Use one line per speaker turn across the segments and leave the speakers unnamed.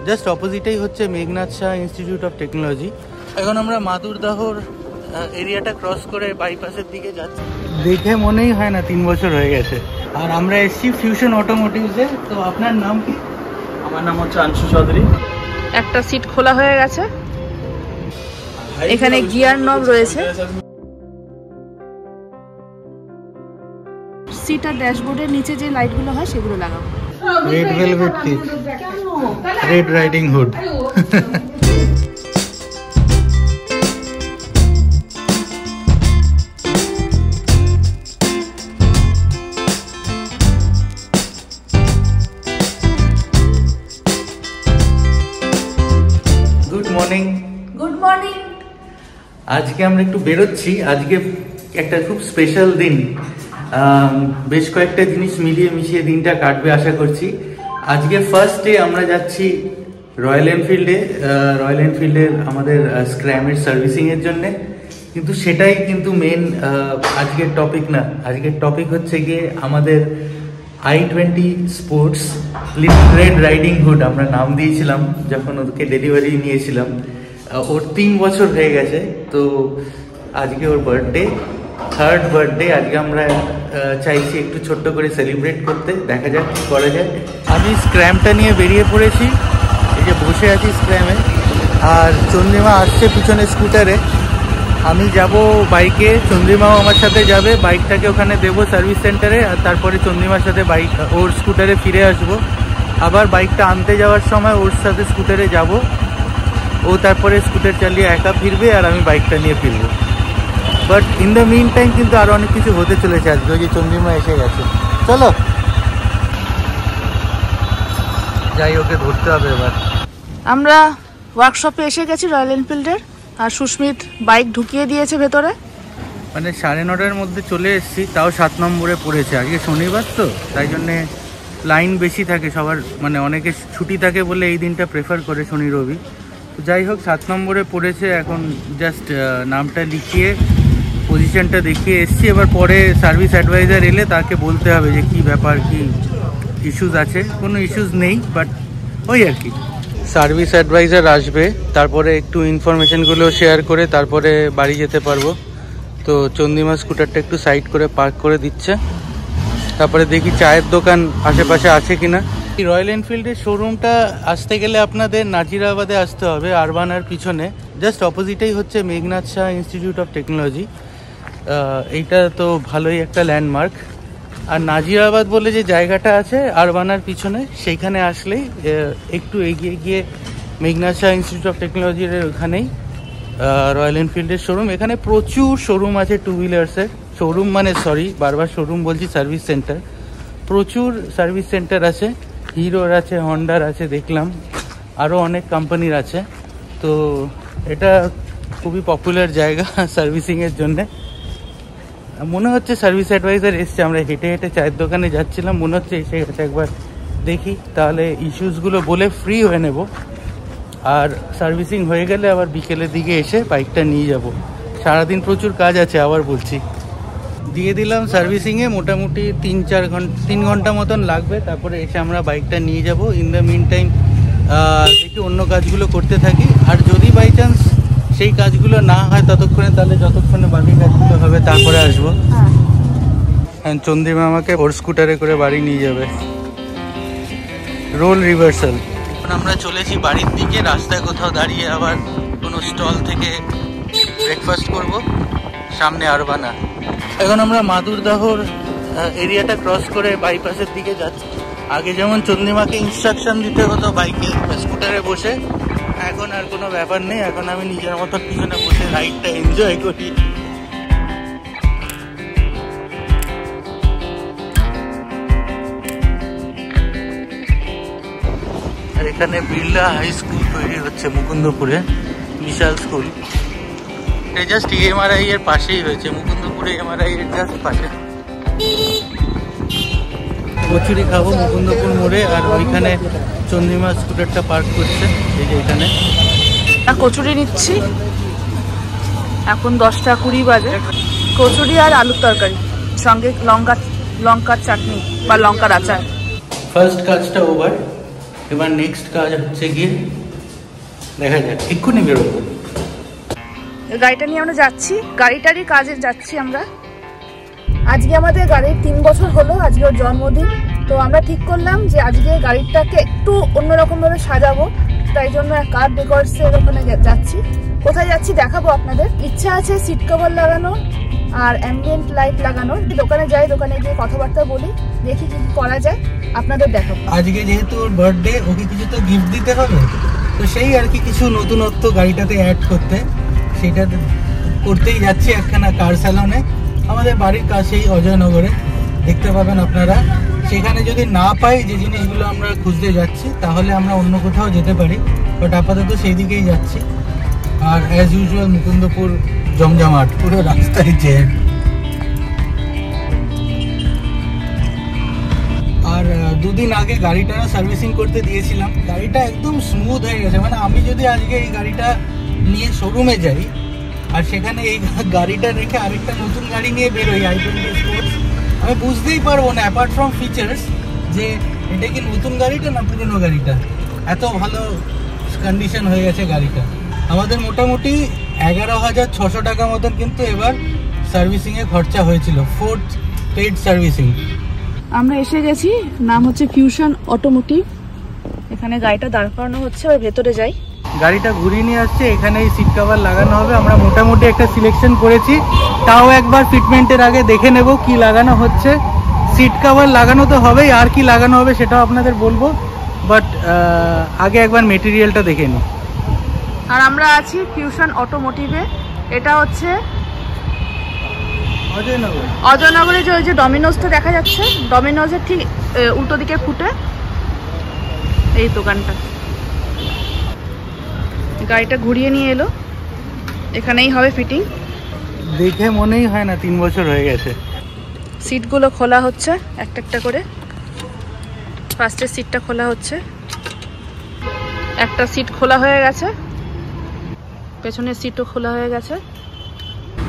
Just অপোজিটেই হচ্ছে Meghnad Saha institute of technology. এখন আমরা মাদুরদাহর এরিয়াটা ক্রস করে বাইপাসের দিকে যাচ্ছি। দেখে মনেই হয় না 3 বছর হয়ে গেছে। আর আমরা এসছি ফিউশন অটোমোটিভসে। তো আপনার নাম কি?
আমার নাম হচ্ছে আংশু চৌধুরী।
একটা সিট খোলা হয়ে গেছে, এখানে গিয়ার নব রয়েছে। সিট আর ড্যাশবোর্ডের নিচে যে লাইটগুলো হয় সেগুলো লাগাবো।
Red velvet cake, red riding hood. Good morning.
Good morning.
আজকে আমরা একটু বেরোচ্ছি। আজকে একটা খুব স্পেশাল দিন। বেশ কয়েকটা জিনিস মিলিয়ে মিশিয়ে দিনটা কাটবে আশা করছি। আজকে ফার্স্ট ডে আমরা যাচ্ছি রয়্যাল এনফিল্ডে। রয়্যাল এনফিল্ডের আমাদের স্ক্র্যামের সার্ভিসিংয়ের জন্যে। কিন্তু সেটাই কিন্তু মেন আজকের টপিক না। আজকের টপিক হচ্ছে গিয়ে আমাদের i20 sports little red riding hood আমরা নাম দিয়েছিলাম যখন ওকে ডেলিভারি নিয়েছিলাম। ওর 3 বছর হয়ে গেছে। তো আজকে ওর বার্থডে, 3rd বার্থডে। আজকে আমরা চাইছি একটু ছোট্ট করে সেলিব্রেট করতে। দেখা যাক কি করা যায়। আমি স্ক্র্যামটা নিয়ে বেরিয়ে পড়েছি, এই যে বসে আছি স্ক্র্যামে। আর চন্দ্রিমা আসছে পিছনে স্কুটারে। আমি যাব বাইকে, চন্দ্রিমাও আমার সাথে যাবে। বাইকটাকে ওখানে দেবো সার্ভিস সেন্টারে, আর তারপরে চন্দ্রিমার সাথে বাইক ওর স্কুটারে ফিরে আসবো। আবার বাইকটা আনতে যাওয়ার সময় ওর সাথে স্কুটারে যাব। ও তারপরে স্কুটার চালিয়ে একা ফিরবে আর আমি বাইকটা নিয়ে ফিরবো। But in the meantime কিন্তু আরও অনেক কিছু হতে চলেছে আজকে। ওই যে চন্দ্রিমা এসে গেছে, চলো যাই, ওকে ধরতে হবে এবার।
আমরা ওয়ার্কশপে এসে গেছি রয়্যাল এনফিল্ডের, আর সুস্মিত বাইক ঢুকিয়ে দিয়েছে ভেতরে।
মানে 9:30-র মধ্যে চলে এসেছি, তাও 7 নম্বরে পড়েছে। আজকে শনিবার তো তাই জন্যে লাইন বেশি থাকে সবার, মানে অনেকে ছুটি থাকে বলে এই দিনটা প্রেফার করে, শনি রবি। তো যাই হোক 7 নম্বরে পড়েছে। এখন জাস্ট নামটা লিখিয়ে পজিশনটা দেখিয়ে এসছি। এবার পরে সার্ভিস অ্যাডভাইজার এলে তাকে বলতে হবে যে কী ব্যাপার, কি ইস্যুস আছে। কোনো ইস্যুস নেই, বাট ওই আর কি। সার্ভিস অ্যাডভাইজার আসবে, তারপরে একটু ইনফরমেশনগুলো শেয়ার করে তারপরে বাড়ি যেতে পারবো। তো চন্দ্রিমা স্কুটারটা একটু সাইড করে পার্ক করে দিচ্ছে। তারপরে দেখি চায়ের দোকান আশেপাশে আছে কিনা। রয়্যাল এনফিল্ডের শোরুমটা আসতে গেলে আপনাদের নাজিরাবাদে আসতে হবে, আরবানার পিছনে। জাস্ট অপোজিটেই হচ্ছে Meghnad Saha institute of technology. এইটা তো ভালোই একটা ল্যান্ডমার্ক। আর নাজিরাবাদ বলে যে জায়গাটা আছে আরবানার পিছনে, সেইখানে আসলেই একটু এগিয়ে গিয়ে মেঘনাথ শাহ ইনস্টিটিউট অফ টেকনোলজির ওখানেই রয়্যাল এনফিল্ডের শোরুম। এখানে প্রচুর শোরুম আছে টু হুইলার্সের। শোরুম মানে সরি, বারবার শোরুম বলছি, সার্ভিস সেন্টার। প্রচুর সার্ভিস সেন্টার আছে, হিরোর আছে, হন্ডার আছে, দেখলাম আরও অনেক কোম্পানির আছে। তো এটা খুবই পপুলার জায়গা সার্ভিসিংয়ের জন্যে। মনে হচ্ছে সার্ভিস অ্যাডভাইজার এসছে। আমরা হেঁটে হেঁটে চায়ের দোকানে যাচ্ছিলাম, মনে হচ্ছে এসে গেছে। একবার দেখি, তাহলে ইস্যুসগুলো বলে ফ্রি হয়ে নেব। আর সার্ভিসিং হয়ে গেলে আবার বিকেলের দিকে এসে বাইকটা নিয়ে যাব। সারাদিন প্রচুর কাজ আছে, আবার বলছি। দিয়ে দিলাম সার্ভিসিংয়ে, মোটামুটি 3 ঘন্টা মতন লাগবে। তারপরে এসে আমরা বাইকটা নিয়ে যাব। ইন দ্য মিন টাইম দেখি অন্য কাজগুলো করতে থাকি। আর যদি বাই চান্স সেই কাজগুলো না হয় ততক্ষণে, তাহলে যতক্ষণে বাকি কাজগুলো হবে তারপরে আসবো। হ্যাঁ, চন্দ্রিমা আমাকে ওর স্কুটারে করে বাড়ি নিয়ে যাবে। Role reversal. এখন আমরা চলেছি বাড়ির দিকে। রাস্তায় কোথাও দাঁড়িয়ে আবার কোনো স্টল থেকে ব্রেকফাস্ট করব। সামনে আরবানা। এখন আমরা মাদুরদাহর এরিয়াটা ক্রস করে বাইপাসের দিকে যাচ্ছি। আগে যেমন চন্দ্রিমাকে ইনস্ট্রাকশন দিতে হতো বাইকে স্কুটারে বসে, এখন আর কোনো ব্যাপার নেই। এখন আমি নিজের মতো পিছনে বসে রাইডটা এনজয় করি। আর এখানে বিড়লা হাই স্কুল তৈরি হচ্ছে মুকুন্দপুরে, বিশাল স্কুল। এটা জাস্ট এমআরআই এর পাশেই হয়েছে, মুকুন্দপুরে এমআরআই এর জাস্ট পাশে। কচুরি খাবো মুকুন্দপুর মোড়ে। আর ওইখানে চন্দ্রিমা স্কুটারটা পার্ক করছে, এই যে এখানে।
কচুরি নিচ্ছি, এখন 10:20 বাজে। কচুরি আর আলুর তরকারি, সঙ্গে লঙ্কার চাটনি বা লঙ্কার আচার।
ফার্স্ট কাজটা ওভার। এবার নেক্সট কাজ হচ্ছে গিয়ে দেখা যাক, এক্ষুনি বেরোবো।
গাড়িটা নিয়ে আমরা যাচ্ছি, গাড়িটারই কাজে যাচ্ছি আমরা। আজকে আমাদের গাড়ির 3 বছর হলো, আজকে ওর জন্মদিন। তো আমরা ঠিক করলাম যে আজকে গাড়িটাকে একটু অন্যরকম ভাবে সাজাবো, তাই জন্য কার ডেকোরেটসের ওখানে যাচ্ছি। কোথায় যাচ্ছি দেখাবো আপনাদের। ইচ্ছা আছে সিট কভার লাগানো আর অ্যাম্বিয়েন্ট লাইট লাগানো। দোকানে যাই, দোকানে গিয়ে কথাবার্তা বলি, দেখি কি কি করা যায়, আপনাদের দেখাবো।
আজকে যেহেতু ওর বার্থডে, ওকে কিছু তো গিফট দিতে হবে, তো সেই আর কি কিছু নতুনত্ব গাড়িটাতে অ্যাড করতে, সেটা করতেই যাচ্ছি একখানা কার স্যালনে আমাদের বাড়ির কাছেই, অজয়নগরে। দেখতে পাবেন আপনারা। সেখানে যদি না পাই যে জিনিসগুলো আমরা খুঁজতে যাচ্ছি, তাহলে আমরা অন্য কোথাও যেতে পারি, বাট আপাতত সেই দিকেই যাচ্ছি। আর অ্যাজ ইউজুয়াল মুকুন্দপুর জমজমাট, পুরো রাস্তায় জ্যাম। আর 2 দিন আগে গাড়িটা সার্ভিসিং করতে দিয়েছিলাম, গাড়িটা একদম স্মুথ হয়ে গেছে। মানে আমি যদি আজকে এই গাড়িটা নিয়ে শোরুমে যাই আর সেখানে এই গাড়িটা রেখে আরেকটা নতুন গাড়ি নিয়ে বেরোই, i20 স্পোর্টস, আমি বুঝতেই পারবো না অ্যাপার্ট ফ্রম ফিচার্স যে এটা কি নতুন গাড়িটা না পুরনো গাড়িটা। এত ভালো কন্ডিশন হয়ে গেছে গাড়িটা। আমাদের মোটামুটি 11,600 টাকা মতন কিন্তু এবার সার্ভিসিংয়ে খরচা হয়েছিল, 4th পেইড সার্ভিসিং।
আমরা এসে গেছি, নাম হচ্ছে ফিউশন অটোমোটিভ। এখানে গাড়িটা দাঁড় করানো হচ্ছে, ওর ভেতরে যাই।
গাড়িটা ঘুরিয়ে নিয়ে আসছে, এখানেই সিট কভার লাগানো হবে। আমরা মোটামুটি একটা সিলেকশন করেছি, তাও একবার ফিটমেন্টের আগে দেখে নেব কি লাগানো হচ্ছে। সিট কভার লাগানো তো হবেই, আর কি লাগানো হবে সেটাও আপনাদের বলবো, বাট আগে একবার মেটেরিয়ালটা দেখে নিই।
আর আমরা আছি ফিউশন অটোমোটিভে। এটা হচ্ছে অজয়নগরে যে ওই যে ডমিনোজটা দেখা যাচ্ছে, ডমিনোজের ঠিক উল্টো দিকে ফুটে এই দোকানটা। গাড়িটা ঘুরিয়ে নিয়ে এলো, এখানেই হবে ফিটিং।
দেখে মনেই হয় না 3 বছর হয়ে গেছে।
সিটগুলো খোলা হচ্ছে একটা একটা করে। ফার্স্টের সিটটা খোলা হচ্ছে, একটা সিট খোলা হয়ে গেছে, পেছনের সিটও খোলা হয়ে গেছে।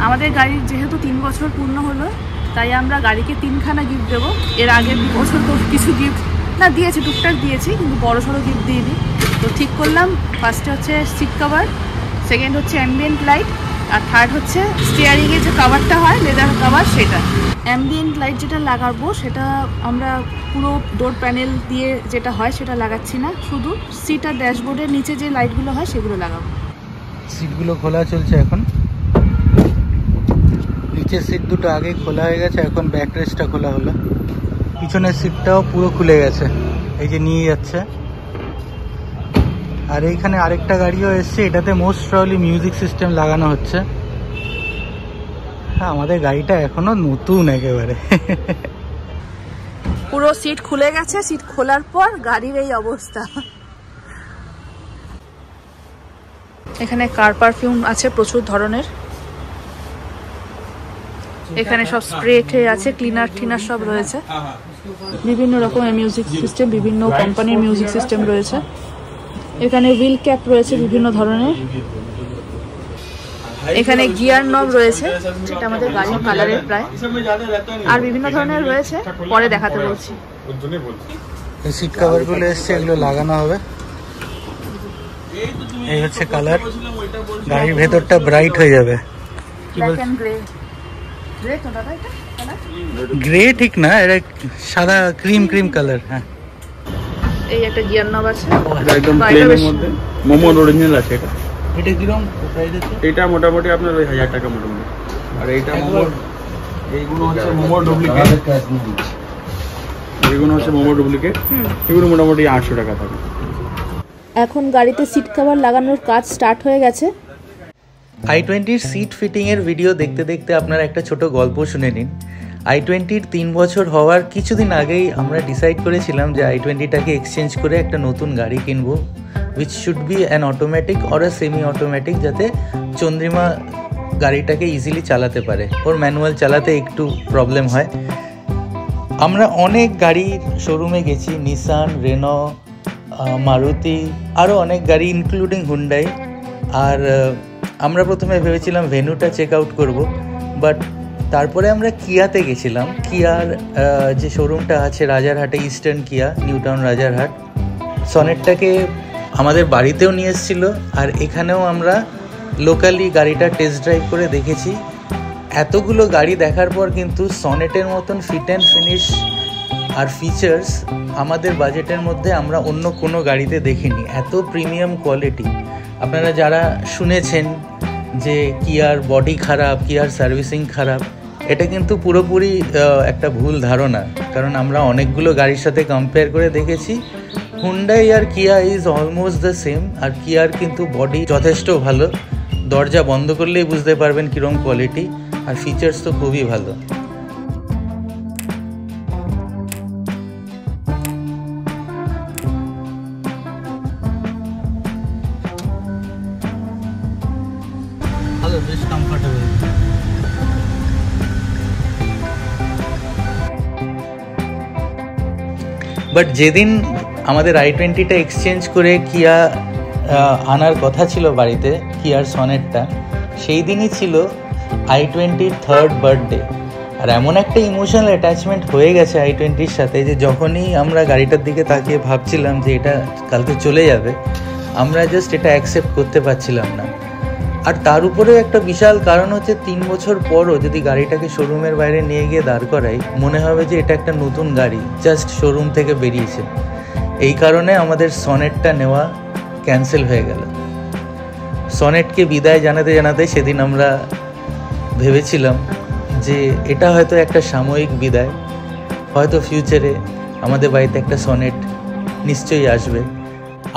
আমাদের গাড়ির যেহেতু 3 বছর পূর্ণ হলো, তাই আমরা গাড়িকে 3খানা গিফট দেবো। এর আগের 2 বছর তো কিছু গিফট না দিয়েছি, টুকটাক দিয়েছি, কিন্তু বড় সড়ো গিফট দিইনি। তো ঠিক করলাম, ফার্স্টে হচ্ছে সিট কভার, সেকেন্ড হচ্ছে অ্যাম্বিয়েন্ট লাইট, আর থার্ড হচ্ছে স্টিয়ারিংয়ের যে কভারটা হয় লেদার কভার, সেটা। অ্যাম্বিয়েন্ট লাইট যেটা লাগাবো সেটা আমরা পুরো ডোর প্যানেল দিয়ে যেটা হয় সেটা লাগাচ্ছি না, শুধু সিট আর ড্যাশবোর্ডের নিচে যে লাইটগুলো হয় সেগুলো লাগাবো।
সিটগুলো খোলা চলছে এখন। নিচের সিট দুটো আগেই খোলা হয়ে গেছে, এখন ব্যাক রেস্টটা খোলা হলো। পিছনের সিটটাও পুরো খুলে গেছে, এই যে নিয়ে যাচ্ছে। আর এইখানে আরেকটা গাড়িও এসছে, এটাতে মোস্ট প্রবাবলি মিউজিক সিস্টেম লাগানো হচ্ছে। হ্যাঁ, আমাদের গাড়িটা এখনো নতুন একেবারে।
পুরো সিট খুলে গেছে, সিট খোলার পর গাড়ির এই অবস্থা। এখানে কার পারফিউম আছে প্রচুর ধরনের, এখানে সব স্প্রে ট্রে আছে, ক্লিনার টিনার সব রয়েছে। বিভিন্ন রকমের মিউজিক সিস্টেম, বিভিন্ন কোম্পানির মিউজিক সিস্টেম রয়েছে। এখানে হুইল ক্যাপ রয়েছে বিভিন্ন ধরনের। এখানে গিয়ার নব রয়েছে, যেটা আমাদের গাড়ির কালারের প্রায়। আর বিভিন্ন ধরনের রয়েছে, পরে দেখাতে বলছি।
এই সিট কভারগুলো এসছে, এগুলো লাগানো হবে। এই হচ্ছে কালার, গাড়ির ভেতরটা ব্রাইট হয়ে যাবে। গ্রে ঠিক না, এটা সাদা ক্রিম ক্রিম কালার। হ্যাঁ,
এই একটা গিয়ার নব আছে,
একদম প্লেনের মধ্যে মোমোর অরিজিনাল আছে। এটা
এটা কিরকম প্রাইস আছে?
এটা মোটামুটি আপনার ওই 1000 টাকা মোটামুটি। আর এইটা মোমোর, এইগুলো হচ্ছে মোমোর ডুপ্লিকেট, এইগুলো হচ্ছে মোমোর ডুপ্লিকেট, এগুলো মোটামুটি 800 টাকা থাকে।
এখন গাড়িতে সিট কভার লাগানোর কাজ স্টার্ট হয়ে গেছে।
i20-র সিট ফিটিংয়ের ভিডিও দেখতে দেখতে আপনারা একটা ছোট গল্প শুনে নিন। i20-র 3 বছর হওয়ার কিছুদিন আগেই আমরা ডিসাইড করেছিলাম যে i20টাকে এক্সচেঞ্জ করে একটা নতুন গাড়ি কিনবো, which should be an automatic or a semi automatic, যাতে চন্দ্রিমা গাড়িটাকে ইজিলি চালাতে পারে, ওর ম্যানুয়াল চালাতে একটু প্রবলেম হয়। আমরা অনেক গাড়ির শোরুমে গেছি, নিসান, রেনো, মারুতি, আরও অনেক গাড়ি ইনক্লুডিং হুন্ডাই। আর আমরা প্রথমে ভেবেছিলাম ভেনুটা চেক আউট করবো, বাট তারপরে আমরা কিয়াতে গেছিলাম। কিয়ার যে শোরুমটা আছে রাজারহাটে, ইস্টার্ন কিয়া, নিউ টাউন রাজারহাট, সনেটটাকে আমাদের বাড়িতেও নিয়ে এসেছিলো, আর এখানেও আমরা লোকালি গাড়িটা টেস্ট ড্রাইভ করে দেখেছি। এতগুলো গাড়ি দেখার পর কিন্তু সনেটের মতন ফিট অ্যান্ড ফিনিশ আর ফিচার্স আমাদের বাজেটের মধ্যে আমরা অন্য কোনো গাড়িতে দেখিনি। এত প্রিমিয়াম কোয়ালিটি। আপনারা যারা শুনেছেন যে কিয়ার বডি খারাপ, কিয়ার সার্ভিসিং খারাপ, এটা কিন্তু পুরোপুরি একটা ভুল ধারণা। কারণ আমরা অনেকগুলো গাড়ির সাথে কম্পেয়ার করে দেখেছি, হুন্ডাই আর কিয়া ইজ অলমোস্ট দ্য সেম। আর কিয়ার কিন্তু বডি যথেষ্ট ভালো, দরজা বন্ধ করলেই বুঝতে পারবেন কীরকম কোয়ালিটি, আর ফিচার্স তো খুবই ভালো। ভালো, বেশ কমফোর্টেবল। বাট যেদিন আমাদের i20টা এক্সচেঞ্জ করে কিয়া আনার কথা ছিল বাড়িতে, কিয়ার সনেটটা, সেই দিনই ছিল i20-র 3rd বার্থডে। আর এমন একটা ইমোশনাল অ্যাটাচমেন্ট হয়ে গেছে i20-র সাথে যে যখনই আমরা গাড়িটার দিকে তাকিয়ে ভাবছিলাম যে এটা কালকে চলে যাবে, আমরা জাস্ট এটা অ্যাকসেপ্ট করতে পারছিলাম না। আর তার উপরেও একটা বিশাল কারণ হচ্ছে 3 বছর পরও যদি গাড়িটাকে শোরুমের বাইরে নিয়ে গিয়ে দাঁড় করাই, মনে হবে যে এটা একটা নতুন গাড়ি, জাস্ট শোরুম থেকে বেরিয়েছে। এই কারণে আমাদের সনেটটা নেওয়া ক্যান্সেল হয়ে গেল। সনেটকে বিদায় জানাতে জানাতে সেদিন আমরা ভেবেছিলাম যে এটা হয়তো একটা সাময়িক বিদায়, হয়তো ফিউচারে আমাদের বাড়িতে একটা সনেট নিশ্চয়ই আসবে।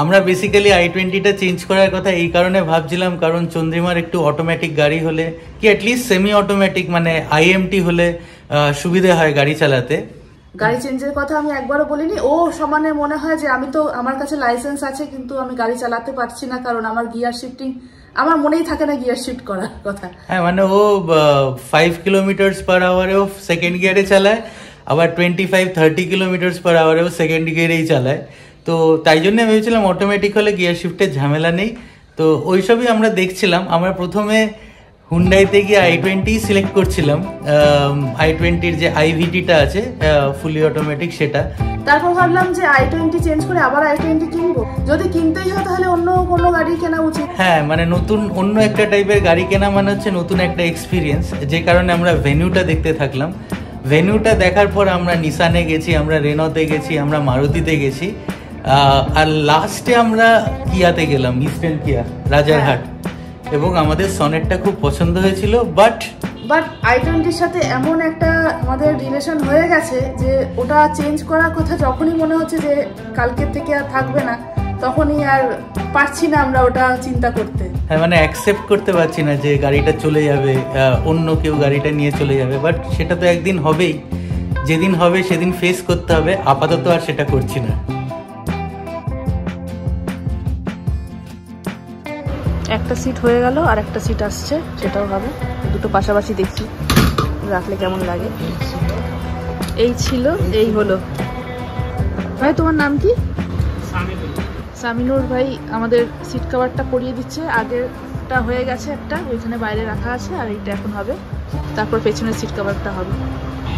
আমরা বেসিক্যালি i20টা চেঞ্জ করার কথা এই কারণে ভাবছিলাম, কারণ চন্দ্রিমার একটু অটোমেটিক গাড়ি হলে, কি অ্যাটলিস্ট সেমি অটোমেটিক মানে IMT হলে সুবিধে হয় গাড়ি চালাতে।
গাড়ি চেঞ্জের কথা আমি একবারও বলিনি। ও সমানে মনে হয় যে আমি তো, আমার কাছে লাইসেন্স আছে কিন্তু আমি গাড়ি চালাতে পারছি না, কারণ আমার গিয়ার শিফটিং, আমার মনেই থাকে না গিয়ার শিফট করার কথা।
হ্যাঁ, মানে ও 5 কিলোমিটার/আওয়ারেও সেকেন্ড গিয়ারে চালায়, আবার 25-30 কিলোমিটার/আওয়ারেও সেকেন্ড গিয়ারেই চালায়। তো তাই জন্য ভেবেছিলাম অটোমেটিক হলে গিয়ার শিফটের ঝামেলা নেই। তো ওইসবই আমরা দেখছিলাম। আমরা প্রথমে হুন্ডাইতে গিয়ে i20 সিলেক্ট করছিলাম, i20-র যে IVT-টা আছে ফুলি অটোমেটিক, সেটা।
তারপর ভাবলাম যে i20 চেঞ্জ করে আবার i20 কিনবো, যদি কিনতেই হয় তাহলে অন্য কোনো গাড়ি কেনা উচিত।
হ্যাঁ, মানে নতুন অন্য একটা টাইপের গাড়ি কেনা মানে হচ্ছে নতুন একটা এক্সপিরিয়েন্স, যে কারণে আমরা ভেনিউটা দেখতে থাকলাম। ভেনিউটা দেখার পর আমরা নিসানে গেছি, আমরা রেনোতে গেছি, আমরা মারুতিতে গেছি, আর লাস্টে আমরা কিয়াতে গেলাম, ইস্টার্ন কিয়া রাজারহাট। এবং আমাদের সনেটটা খুব পছন্দ হয়েছিল। বাট
i20-র সাথে এমন একটা আমাদের রিলেশন হয়ে গেছে যে ওটা চেঞ্জ করার কথা যখনই মনে হচ্ছে যে কালকের থেকে আর থাকবে না, তখনই আর পারছি না আমরা ওটা চিন্তা করতে।
হ্যাঁ, মানে অ্যাকসেপ্ট করতে পারছি না যে গাড়িটা চলে যাবে, অন্য কেউ গাড়িটা নিয়ে চলে যাবে। বাট সেটা তো একদিন হবেই, যেদিন হবে সেদিন ফেস করতে হবে। আপাতত আর সেটা করছি না।
একটা সিট হয়ে গেল, আর একটা সিট আসছে, সেটাও হবে। দুটো পাশাপাশি দেখছি রাখলে কেমন লাগে। এই ছিল, এই হলো। ভাই তোমার নাম কি? সামিনুর ভাই আমাদের সিট কভারটা পরিয়ে দিচ্ছে। আগেরটা হয়ে গেছে, একটা ওইখানে বাইরে রাখা আছে, আর এইটা এখন হবে। তারপর পেছনের সিট কভারটা হবে।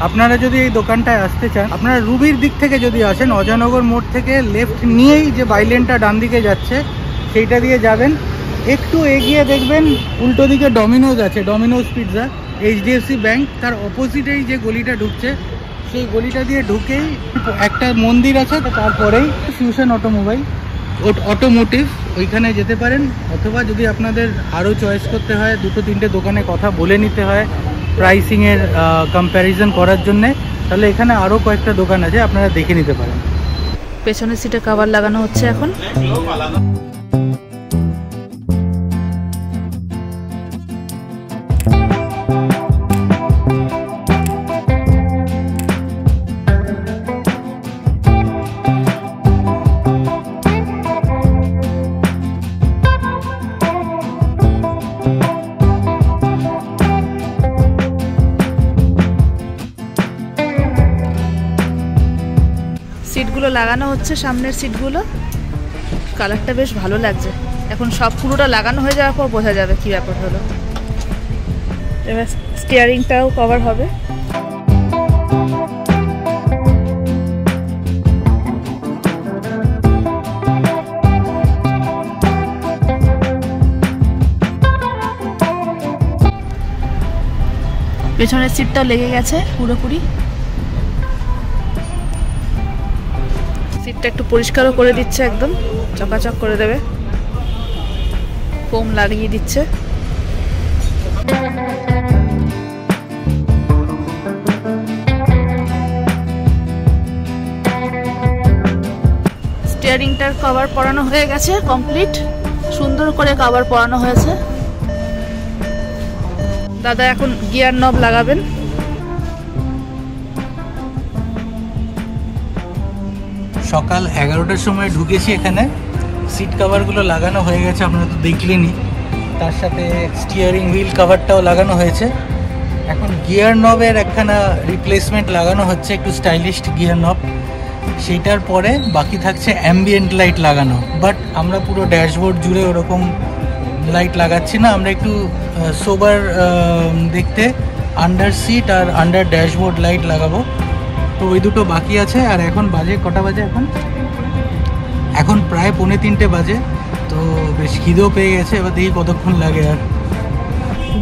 আপনারা যদি এই দোকানটায় আসতে চান, আপনারা রুবির দিক থেকে যদি আসেন, অজয়নগর মোড় থেকে লেফট নিয়েই যে বাইলেনটা ডান দিকে যাচ্ছে সেইটা দিয়ে যাবেন। একটু এগিয়ে দেখবেন উল্টো দিকে ডমিনোজ আছে, ডমিনোজ পিৎজা, HDFC ব্যাংক, তার অপোজিটেই যে গলিটা ঢুকছে সেই গলিটা দিয়ে ঢুকেই একটা মন্দির আছে, তারপরেই ফিউশন অটোমোটিভ, ওইখানে যেতে পারেন। অথবা যদি আপনাদের আরও চয়েস করতে হয়, 2-3টে দোকানে কথা বলে নিতে হয় প্রাইসিংয়ের কম্প্যারিজন করার জন্যে, তাহলে এখানে আরও কয়েকটা দোকান আছে, আপনারা দেখে নিতে পারেন।
পেছনের সিটে কভার লাগানো হচ্ছে এখন। সিটগুলো লাগানো হচ্ছে, সামনের সিটগুলো। কালারটা বেশ ভালো লাগছে। এখন সব পুরোটা লাগানো হয়ে যাওয়ার পর বোঝা যাবে কি ব্যাপার হলো। এবার স্টিয়ারিংটাও কভার হবে। পেছনের সিটটাও লেগে গেছে পুরোপুরি। সিটটা একটু পরিষ্কারও করে দিচ্ছে, একদম চকাচক করে দেবে, ফোম লাগিয়ে দিচ্ছে। স্টিয়ারিংটার কভার পরানো হয়ে গেছে কমপ্লিট, সুন্দর করে কভার পরানো হয়েছে। দাদা এখন গিয়ার নব লাগাবেন।
সকাল 11টার সময় ঢুকেছি এখানে, সিট কভারগুলো লাগানো হয়ে গেছে, আপনারা তো দেখলেনই। তার সাথে স্টিয়ারিং হুইল কভারটাও লাগানো হয়েছে। এখন গিয়ার নবের একখানা রিপ্লেসমেন্ট লাগানো হচ্ছে, একটু স্টাইলিশ গিয়ার নব। সেইটার পরে বাকি থাকছে অ্যাম্বিয়েন্ট লাইট লাগানো, বাট আমরা পুরো ড্যাশবোর্ড জুড়ে ওরকম লাইট লাগাচ্ছি না, আমরা একটু সোবার দেখতে আন্ডার সিট আর আন্ডার ড্যাশবোর্ড লাইট লাগাবো। তো ওই দুটো বাকি আছে। আর এখন বাজে কটা বাজে? এখন প্রায় 2:45 বাজে। তো বেশ খিদেও পেয়ে গেছে, এবার দেখি কতক্ষণ লাগে। আর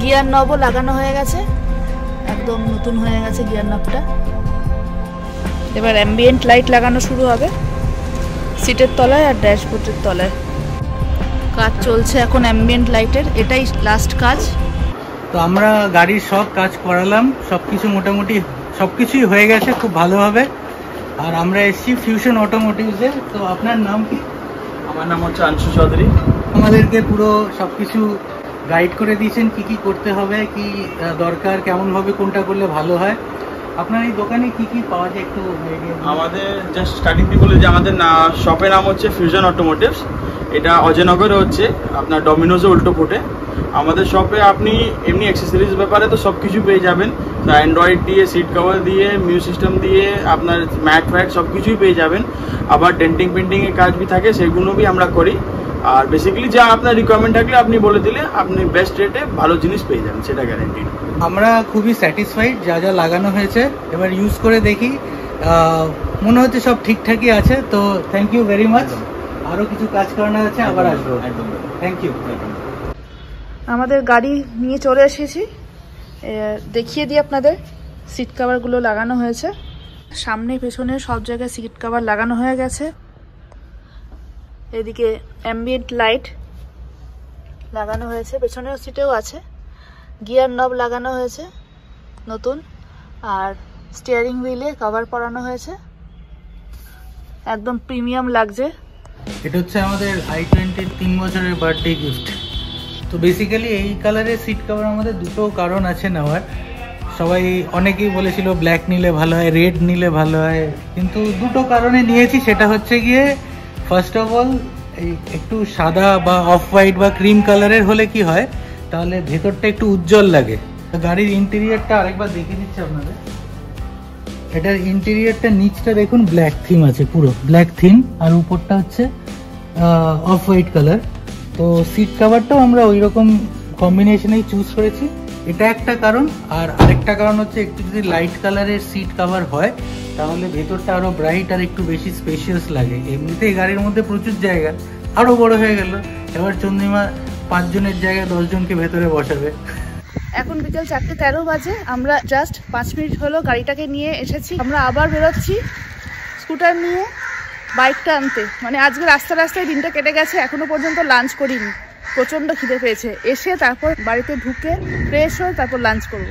গিয়ার নবও লাগানো হয়ে গেছে, একদম নতুন হয়ে গেছে গিয়ার নবটা। এবার অ্যাম্বিয়েন্ট লাইট লাগানো শুরু হবে সিটের তলায় আর ড্যাশবোর্ডের তলায়। কাজ চলছে এখন অ্যাম্বিয়েন্ট লাইটের, এটাই লাস্ট কাজ।
তো আমরা গাড়ির সব কাজ করালাম, সব কিছু মোটামুটি সব কিছুই হয়ে গেছে খুব ভালোভাবে। আর আমরা এসছি ফিউশন অটোমোটিভসে। তো আপনার নাম কি?
আমার নাম হচ্ছে আংশু চৌধুরী।
আমাদেরকে পুরো সব কিছু গাইড করে দিয়েছেন, কি কি করতে হবে, কি দরকার, কেমনভাবে কোনটা করলে ভালো হয়। আপনার এই দোকানে কি কি পাওয়া যায় একটু idea দিন।
আমাদের জাস্ট স্টার্টিং থেকে বলে যে আমাদের শপের নাম হচ্ছে ফিউশন অটোমোটিভস। এটা অজয়নগরে হচ্ছে, আপনার ডমিনোজে উল্টো ফুটে। আমাদের শপে আপনি এমনি অ্যাক্সেসরিজ ব্যাপারে তো সব কিছু পেয়ে যাবেন, অ্যান্ড্রয়েড দিয়ে, সিট কভার দিয়ে, মিউজিক সিস্টেম দিয়ে, আপনার ম্যাট ফ্যাট সব কিছুই পেয়ে যাবেন। আবার ডেন্টিং পেন্টিংয়ের কাজ বি থাকে, সেগুলো বি আমরা করি। আর বেসিক্যালি যা আপনার রিকোয়ারমেন্ট থাকলে আপনি বলে দিলে আপনি বেস্ট রেটে ভালো জিনিস পেয়ে যাবেন, সেটা গ্যারেন্টি।
আমরা খুবই স্যাটিসফাইড যা যা লাগানো হয়েছে। এবার ইউজ করে দেখি, মনে হচ্ছে সব ঠিকঠাকই আছে। তো থ্যাংক ইউ ভেরি মাচ। আরও কিছু কাজ করানো আছে, আবার আসবো। Thank you.
আমাদের গাড়ি নিয়ে চলে এসেছি, দেখিয়ে দিই আপনাদের। সিট কভারগুলো লাগানো হয়েছে, সামনে পেছনে সব জায়গায় সিট কভার লাগানো হয়ে গেছে। এদিকে অ্যাম্বিয়েন্ট লাইট লাগানো হয়েছে, পেছনের সিটেও আছে। গিয়ার নব লাগানো হয়েছে নতুন, আর স্টিয়ারিং হুইলে কভার পরানো হয়েছে, একদম প্রিমিয়াম লাগছে।
এটা হচ্ছে আমাদের i20 3 বছরের বার্থডে গিফট। তো বেসিক্যালি এই কালারের সিট কভার আমাদের দুটো কারণ আছে নেওয়ার। সবাই অনেকেই বলেছিল ব্ল্যাক নিলে ভালো হয়, রেড নিলে ভালো হয়, কিন্তু দুটো কারণে নিয়েছি। সেটা হচ্ছে গিয়ে ফার্স্ট অফ অল এই একটু সাদা বা অফ হোয়াইট বা ক্রিম কালারের হলে কি হয়, তাহলে ভেতরটা একটু উজ্জ্বল লাগে। গাড়ির ইন্টেরিয়রটা আরেকবার দেখে দিচ্ছি আপনাদের। এটার ইন্টেরিয়রটা নিচটা দেখুন ব্ল্যাক থিম আছে, পুরো ব্ল্যাক থিম, আর উপরটা হচ্ছে অফ হোয়াইট কালার। তো সিট কভারটাও আমরা ওই রকম কম্বিনেশনেই চুজ করেছি, এটা একটা কারণ। আর আরেকটা কারণ হচ্ছে একটু যদি লাইট কালারের সিট কভার হয় তাহলে ভেতরটা আরো ব্রাইট আর একটু বেশি স্পেশিয়াস লাগে। এমনিতেই গাড়ির মধ্যে প্রচুর জায়গা, আরো বড় হয়ে গেল। এবার চন্দ্রিমা 5 জনের জায়গায় 10 জনকে ভেতরে বসাবে।
এখন বিকেল 4:13 বাজে, আমরা জাস্ট 5 মিনিট হলো গাড়িটাকে নিয়ে এসেছি। আমরা আবার বেরোচ্ছি স্কুটার নিয়ে বাইকটা আনতে। মানে আজকে রাস্তায় দিনটা কেটে গেছে, এখনো পর্যন্ত লাঞ্চ করিনি, প্রচণ্ড খিদে পেয়েছে। এসে তারপর বাড়িতে ঢুকে ফ্রেশ হয়ে তারপর লাঞ্চ করব।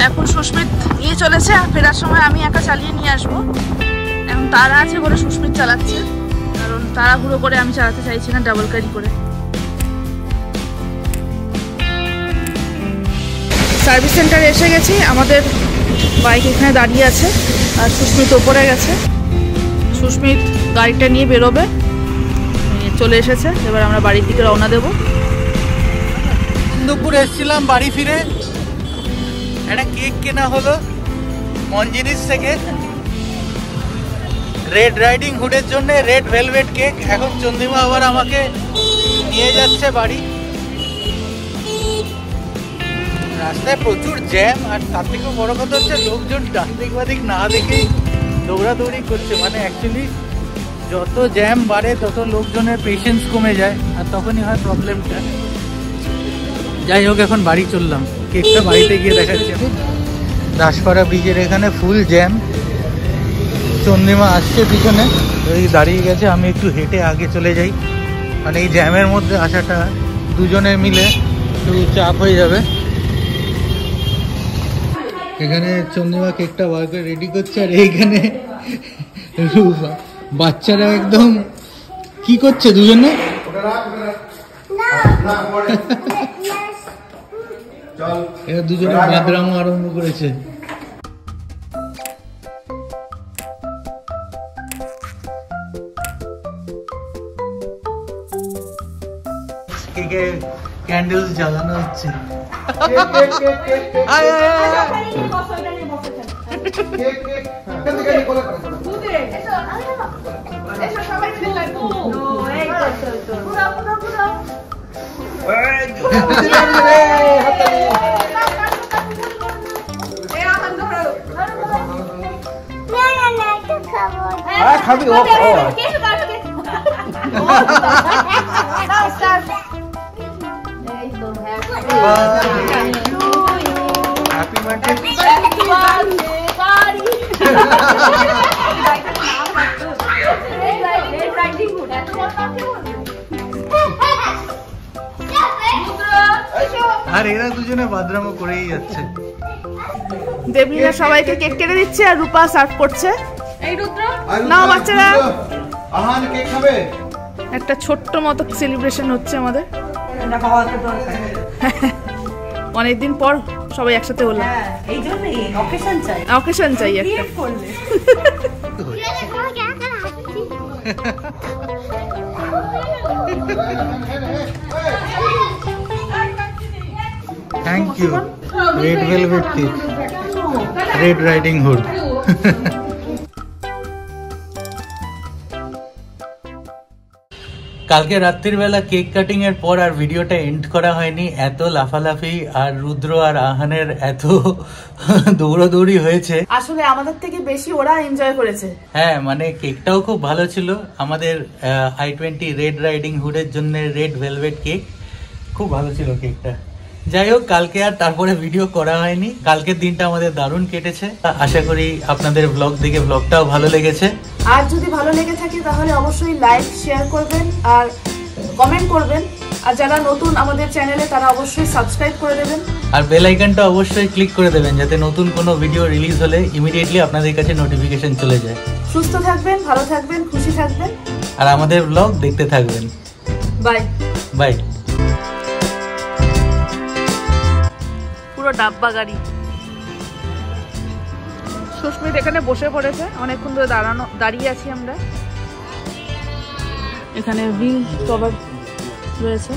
এখন সুস্মিত নিয়ে চলেছে, আর ফেরার সময় আমি একা চালিয়ে নিয়ে আসবো। এখন তারা আছে বলে সুস্মিত চালাচ্ছে, কারণ তাড়াহুড়ো করে আমি চালাতে চাইছি না, ডাবল গাড়ি করে। সার্ভিস সেন্টারে এসে গেছি, আমাদের বাইক এখানে দাঁড়িয়ে আছে, আর সুস্মিত ওপরে গেছে। সুস্মিত গাড়িটা নিয়ে বেরোবে, চলে এসেছে। এবার আমরা বাড়ির দিকে রওনা দেব।
দুপুর এসেছিলাম, বাড়ি ফিরে একটা কেক কেনা হলো মঞ্জিনিস থেকে, রেড রাইডিং হুডের জন্য রেড ভেলভেট কেক। এখন চন্দ্রিমা আবার আমাকে নিয়ে যাচ্ছে বাড়ি। রাস্তায় প্রচুর জ্যাম, আর তার থেকেও বড় কথা হচ্ছে লোকজন ডান দিক বাদিক না দেখেই দৌড়াদৌড়ি করছে। মানে অ্যাকচুয়ালি যত জ্যাম বাড়ে তত লোকজনের পেশেন্স কমে যায়, আর তখনই হয় প্রবলেমটা। যাই হোক, এখন বাড়ি চললাম, কেকটা বাড়িতে গিয়ে দেখাচ্ছি। দাসপাড়া ব্রিজের এখানে ফুল জ্যাম। চন্দ্রিমা আসছে পিছনে, ওই দাঁড়িয়ে গেছে। আমি একটু হেঁটে আগে চলে যাই, মানে এই জ্যামের মধ্যে আসাটা দুজনে মিলে একটু চাপ হয়ে যাবে। এখানে চন্দ্রিমা কেকটা বার করে রেডি করছে, আর এইখানে বাচ্চারা একদম কি করছে দুজনে। এরা দুজনে বাদরামও আরম্ভ করেছে। কেকে ক্যান্ডেলস জ্বালানো হচ্ছে।
খাবি ও
হ্যাপি বার্থডে। আর এরা দুজনে বাদরামো করেই যাচ্ছে।
দেবলীনা সবাইকে কেক কেটে দিচ্ছে আর রূপা সার্ভ করছে। এই রুদ্র নাও বাচ্চারা,
আহান কেক খাবে।
একটা ছোট্ট মতো সেলিব্রেশন হচ্ছে আমাদের। অনেকদিন পর সবাই একসাথে হলো।
এই জন্যই
অকেশন চাই একটা।
Thank you. Red velvet cake, red riding hood. কালকে রাত্রির বেলা কেক কাটিং এর পর আর ভিডিওটা এন্ড করা হয়নি। এত লাফালাফি আর রুদ্র আর আহানের এত দৌড়াদৌড়ি হয়েছে,
আসলে আমাদের থেকে বেশি ওরা এনজয় করেছে।
হ্যাঁ মানে কেকটাও খুব ভালো ছিল। আমাদের i20 রেড রাইডিং হুডের জন্য রেড ভেলভেট কেক খুব ভালো ছিল কেকটা। যাই হোক, কালকে আর তারপরে ভিডিও করা হয়নি। কালকের দিনটা আমাদের দারুণ কেটেছে। আশা করি আপনাদের ব্লগ দেখে ব্লগটাও ভালো লেগেছে।
আর যদি ভালো লেগে থাকে তাহলে অবশ্যই লাইক শেয়ার করবেন আর কমেন্ট করবেন। আর যারা নতুন আমাদের চ্যানেলে তারা অবশ্যই সাবস্ক্রাইব করে দেবেন
আর বেল আইকনটা অবশ্যই ক্লিক করে দেবেন, যাতে নতুন কোনো ভিডিও রিলিজ হলে ইমিডিয়েটলি আপনাদের কাছে নোটিফিকেশন চলে যায়।
সুস্থ থাকবেন, ভালো থাকবেন, খুশি থাকবেন
আর আমাদের ব্লগ দেখতে থাকবেন।
Bye
bye.
পুরো ডাব্বা গাড়ি। সুস্মিত এখানে বসে পড়েছে, অনেকক্ষণ ধরে দাঁড়িয়ে আছি আমরা। এখানে রিং কভার রয়েছে।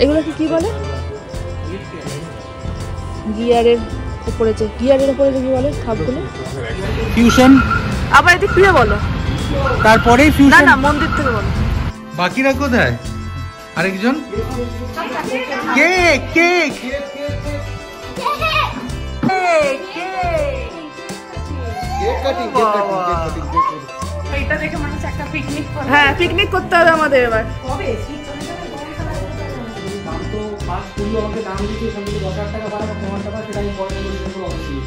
এগুলো কি বলে? গিয়ারের উপরে যে কি বলে খাপগুলো?
ফিউশন।
আবার এদিক ফিরে বলো।
তারপরেই
না
ফিউশন।
না, মন্দির থেকে বলো।
বাকিরা কোথায়? আরেকজন কেক কেক
এটা দেখে মনে হচ্ছে একটা পিকনিক।
হ্যাঁ, পিকনিক করতে হবে আমাদের এবার।
কবে শীত চলে যাবে দাম তো 5 20 আমাকে দাম দিতে 10,000 টাকা বাড়াবো 15 টাকা, সেটা আমি পরে বলতে অবশ্যই।